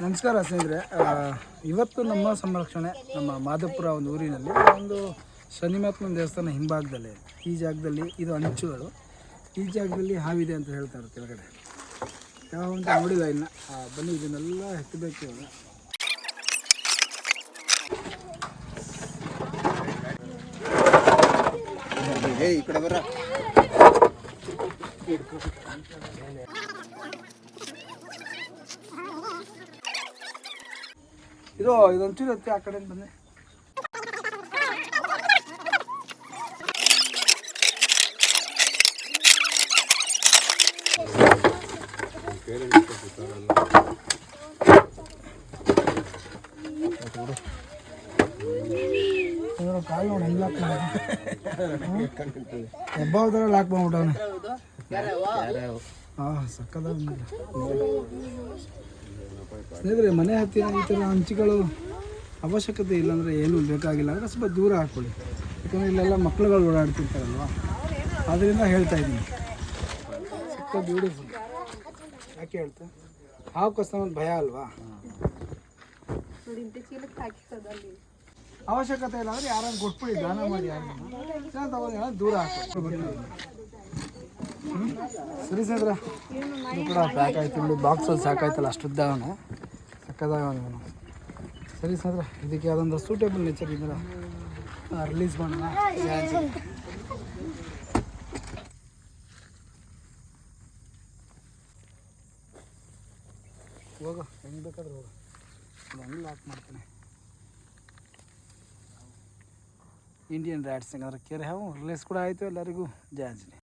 ನಮಸ್ಕಾರ ಸ್ನೇಹಿತರೆ, ಇವತ್ತು ನಮ್ಮ ಸಂರಕ್ಷಣೆ ನಮ್ಮ ಮಾಧವಪುರ ಒಂದು ಊರಿನಲ್ಲಿ ಒಂದು ಶನಿಮಹಾತ್ಮನ ದೇವಸ್ಥಾನ ಹಿಂಭಾಗದಲ್ಲಿ ಈ ಜಾಗದಲ್ಲಿ ಇದು ಅಂಚುಗಳು. ಈ ಜಾಗದಲ್ಲಿ ಹಾವಿದೆ ಅಂತ ಹೇಳ್ತಾರೆ ಕೆಳಗಡೆ. ಯಾವ ಅಂತ ನೋಡಿಲ್ಲ ಇನ್ನು. ಬನ್ನಿ ಇದನ್ನೆಲ್ಲ ಎತ್ತಬೇಕು ಇವಾಗ. ಈ ಕಡೆ ಬರ. ಇದೊಂಚೂರು ಆ ಕಡೆ ಬಂದೆ. ಕಾಲು ನೋಡಿ ಹೆಂಗ್ ಲಾಕ್ ಹೆಬ್ಬಾವದ್ರ ಲಾಕ್ ಮಾಡ್ಬಿಟ್ಟವನೆ. ಸಕ್ಕದ ಸ್ನೇಹಿತರೆ, ಮನೆ ಹತ್ತಿರ ಈ ಥರ ಹಂಚಿಗಳು ಅವಶ್ಯಕತೆ ಇಲ್ಲಾಂದರೆ ಏನೂ ಬೇಕಾಗಿಲ್ಲ ಅಂದರೆ ಸ್ವಲ್ಪ ದೂರ ಹಾಕ್ಕೊಳ್ಳಿ. ಯಾಕಂದರೆ ಇಲ್ಲೆಲ್ಲ ಮಕ್ಳುಗಳು ಓಡಾಡ್ತಿರ್ತಾರಲ್ವ, ಅದರಿಂದ ಹೇಳ್ತಾ ಇದ್ದೀನಿ. ಸಕ್ಕ ಬ್ಯೂಟಿಫುಲ್. ಯಾಕೆ ಹೇಳ್ತಾ ಹಾವುಕೋಸ್ಕರ ಒಂದು ಭಯ ಅಲ್ವಾ? ಅವಶ್ಯಕತೆ ಇಲ್ಲ ಅಂದರೆ ಯಾರು ಕೊಟ್ಬಿಡಿ, ದಾನ ಮಾಡಿ. ಯಾರು ತಗೊಂಡು ದೂರ ಹಾಕ್ಬಿಡಿ. ಸರಿ ಸ್ನೇಹಿತರೆ, ಇದು ಕೂಡ ಪ್ಯಾಕ್ ಆಯ್ತು ನೋಡಿ. ಬಾಕ್ಸಲ್ಲಿ ಸಾಕಾಯ್ತಲ್ಲ, ಅಷ್ಟುದ್ದವನು ಸಕ್ಕದಾಗವನು. ಸರಿ ಸ್ನೇಹಿತರೆ, ಇದಕ್ಕೆ ಯಾವುದೊಂದು ಸೂಟೇಬಲ್ ನೇಚರ್ ಇದೆಲ್ಲ ರಿಲೀಸ್ ಮಾಡೋಣ. ಹೋಗೋ, ಹೆಂಗೆ ಬೇಕಾದ್ರೆ ಹೋಗೋ. ಹಂಗೆ ಲಾಕ್ ಮಾಡ್ತಾನೆ. ಇಂಡಿಯನ್ ರ್ಯಾಟ್ಸ್ ಹೆಂಗಂದ್ರೆ ಕೆರೆ ಹಾವು ರಿಲೀಸ್ ಕೂಡ ಆಯಿತು ಎಲ್ಲರಿಗೂ. ಜಯ ಆಂಜನೇಯ.